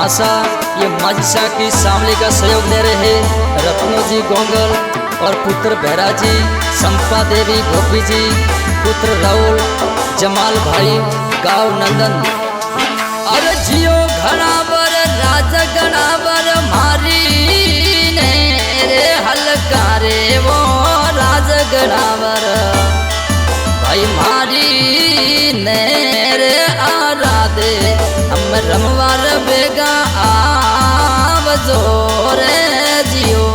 आशा ये माझी की शामली का सहयोग ले रहे रत्नो जी गोंगल और पुत्र भैरा जी, संपा देवी गोपी जी, पुत्र राहुल, जमाल भाई, गाँव नंदन। अरे जियो घना बर राज गणा बर मारी ने रे हल्का रे वो राज गणा बर भाई मारी ने रे आराधे हम रमवार बेगा आव जोरे जियो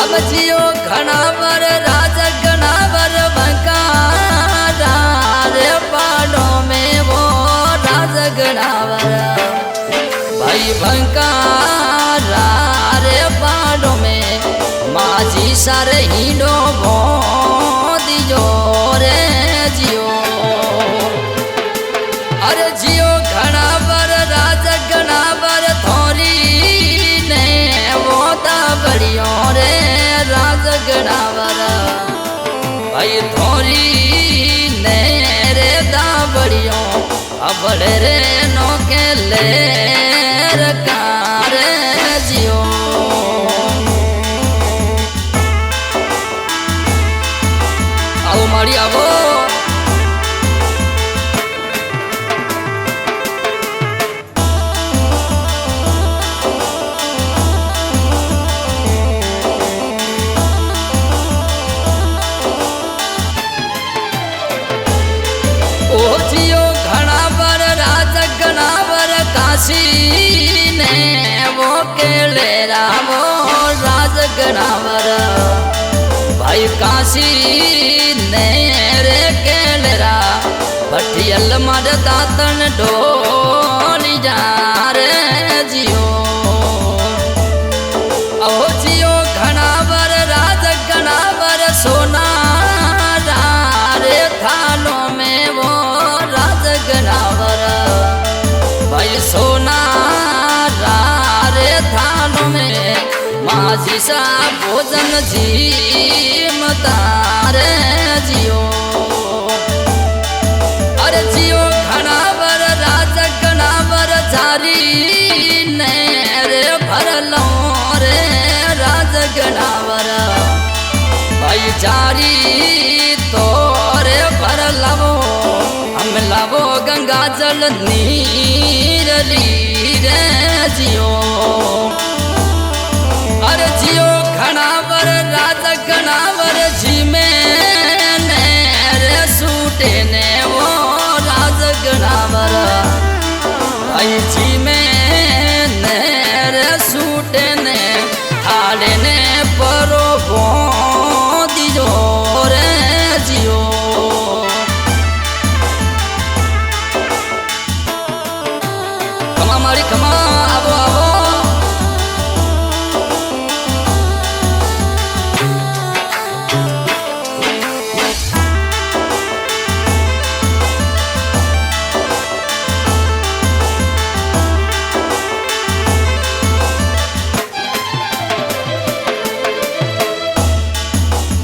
अब जियो घना बर राज गणा बर बंकारा रे पाड़ों में वो राज गणा बर भाई बंकारा रे पाड़ों में माझी सारे हीडो भो दियो रे जियो। अरे जियो घना बर राज गणा बर थोरी ने वो ता बड़ियो रे राज गणा बर भाई थोरी ने रे ता बड़ियो अबड़े रे नौके ले रकार जियो। आओ माड़ी आवो ने वो केले रामो राज गणावर भाई काशी ने रे केलरा भटियल मर दातन डोली जा रे जियो। ओ जियो घनावर राज गणावर सोना रे थालों में वो राज गणावर भाई सोना रे थालों में माझी सा भोजन जी मतारे जियो। अरे जियो घनावर राज गणावर जारी ने रे भरलो रे राज गणावर भाई जारी तो रे भर लवो हम लवो गंगा जल नीर लीरे जियो। अरे जियो घनावर राज गणावर जी में ने रे सूटे ने वो राज गणावर भाई जी में ने रे सूटे ने थाले ने परो भो दियो रे जियो। मारी कमा आवो आवो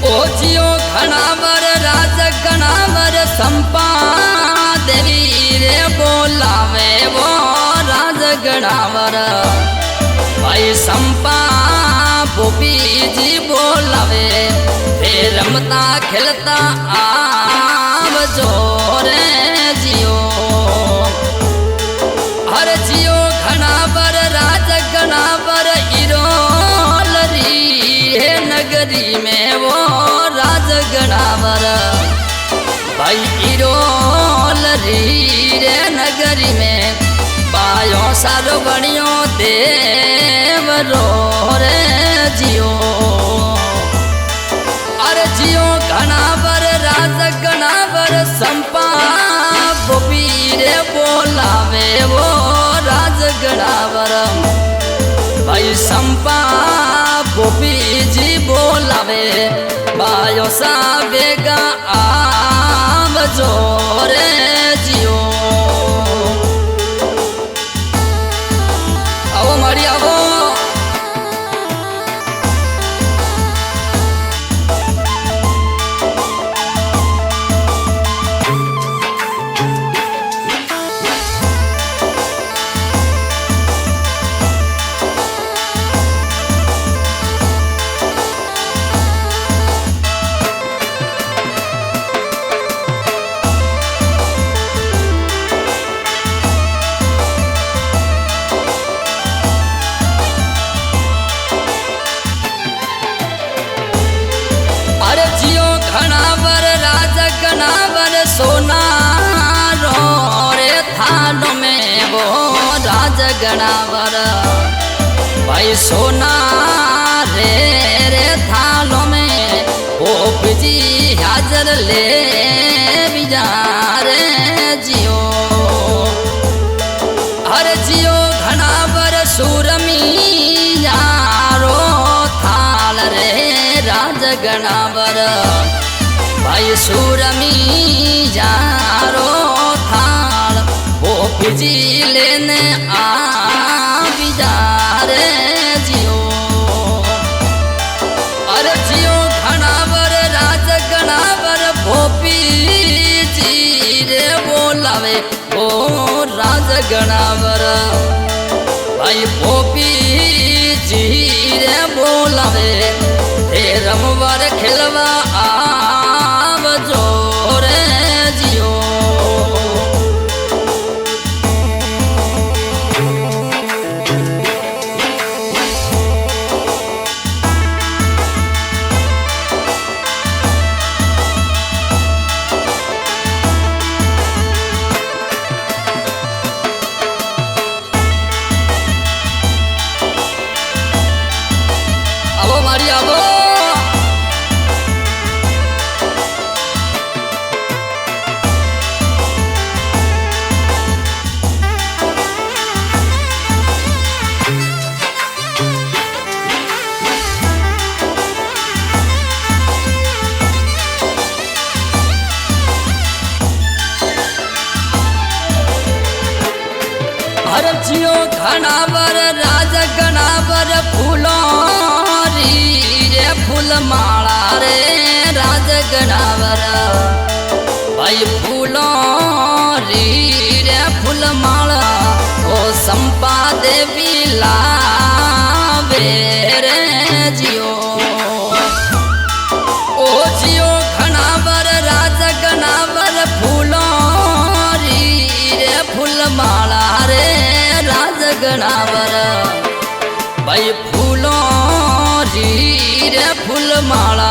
ओ जियो घनावर राज गणावर संपा देवी रे बोलावे वो राज गणावर भाई संपा बोपी जी बोलावे फिर रमता खिलता आव जोरे जियो। हर जियो घनावर राज गणावर इरोल री नगरी में वो राज गणावर भाई इरोल री रे नगरी में पायो सारो बनियो देव रो रे जियो। अरे जियो घनावर राज गणावर संपा बोपी रे बोलावे वो राज गणावर भाई संपा बोपी जी बोलावे बायो सा बेगा आव जोरे जियो। आओ माड़ी आवो गणावर भाई सोना रे थालों में गोप जी हाजर ले बिजारे जियो हर जियो घनावर सूरमी यारो थाल रे राज गणावर भाई सूरमी यारो थाल गोप जी लेने आ बिजारे जियो अरे जियो घनावर राज गणावर भोपी जी रे बोलावे ओ राज गणावर भाई भोपी जी रे बोलावे हे रमवर खिलवा आव जोरे जियो हर जियो घनावर राज गणावर फूलों रे फूल माला रे राज गणावर भाई फूलों रे फूल माला ओ संपा देवी लावे रे जियो ओ जियो घनावर राज गणावर फूलों रे फूल माला रे राज गणावर भाई फूलों रे फूल माला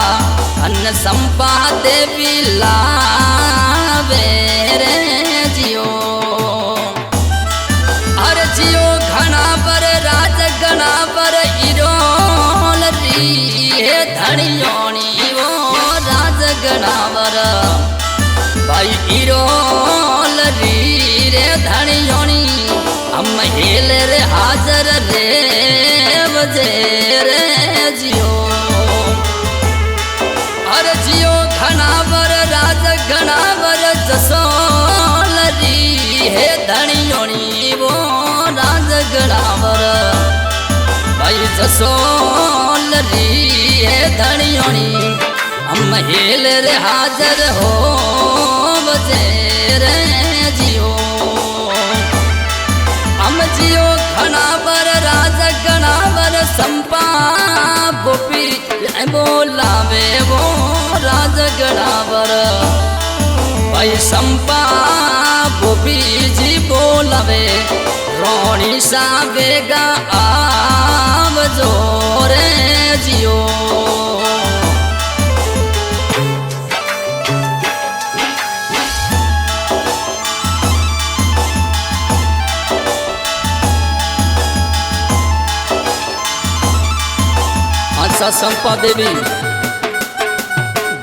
अन्न संपा देवी लावे रे जियो हर जियो घनावर राज गणावर इरोल री धनियोनी वो राज गणावर भाई इरोल रे धनियोनी हम हेल रे हाजर रे बजे रे जियो हर जियो घनावर राज गणावर जसोल री है धनियोनी वो राज गणावर भाई जसोल री है धनियोनी हम हेल रे हाजर हो बजे रे जियो हम जियो घनावर राज गणावर संपा गोपी बोलावे वो राज गणावर भाई संपा गोपी जी बोलावे रोणी सा बेगा आव जोरे जियो आशा संपा देवी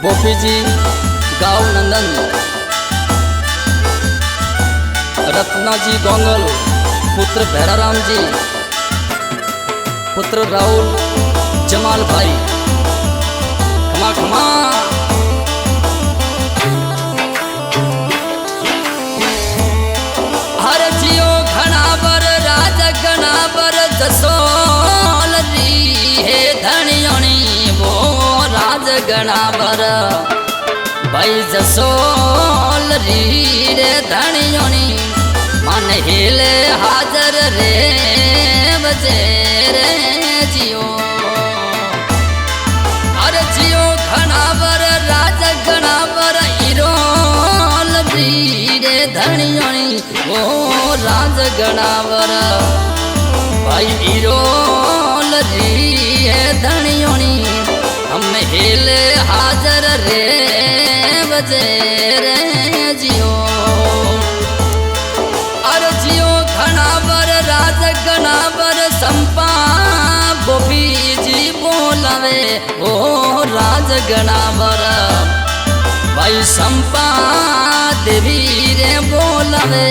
गोपी जी गाँव नंदन रत्ना जी गोंगल पुत्र भैराराम जी पुत्र राहुल जमाल भाई खमा खमा हर जियो घनावर राज गणावर जसोल री है धनियोनी वो राज गणावर भाई जसोल री रे धनियोनी मन हिले हाजर रे बजे रे जियो अरे जियो घनावर राज गणावर इरोल री रे धनियोनी वो राज गणावर भाई इरोल री है धनियोनी हम हिले हाजर रे बजे रे जियो अरे जियो घनावर राज गणावर संपा गोपी जी बोलावे ओ राज गणावर भाई संपा देवी रे बोलावे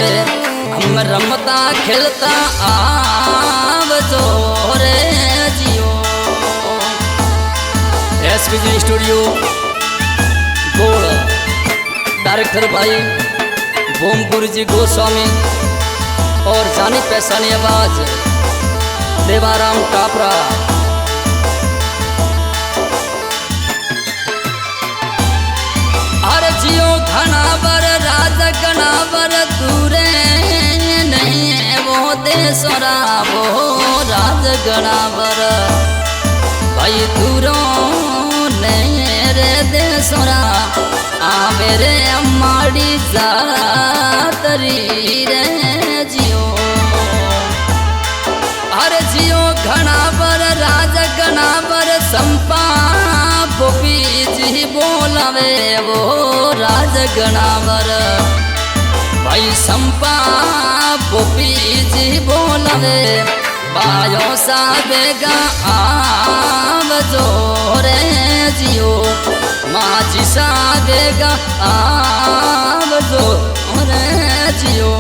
हम रमता खेलता आव जो रे जियो। एसपीजी स्टूडियो गोड़ डायरेक्टर भाई भूमपुर जी गोस्वामी और जानी पहचानी आवाज देवाराम टापरा। अरे जियो घनावर राज गणावर दूरे नहीं है वो देशरा वो राज गणावर भाई दूरों नहीं रे देशरा आ मेरे अम्माड़ी जातरी रे जियो। अरे जियो घनावर राज गणावर संपा गोपी जी बोलावे वो राज गणावर भाई संपा गोपी जी बोलावे बायो सा बेगा आव जो रे जियो माझी सा बेगा आव जो रे जियो।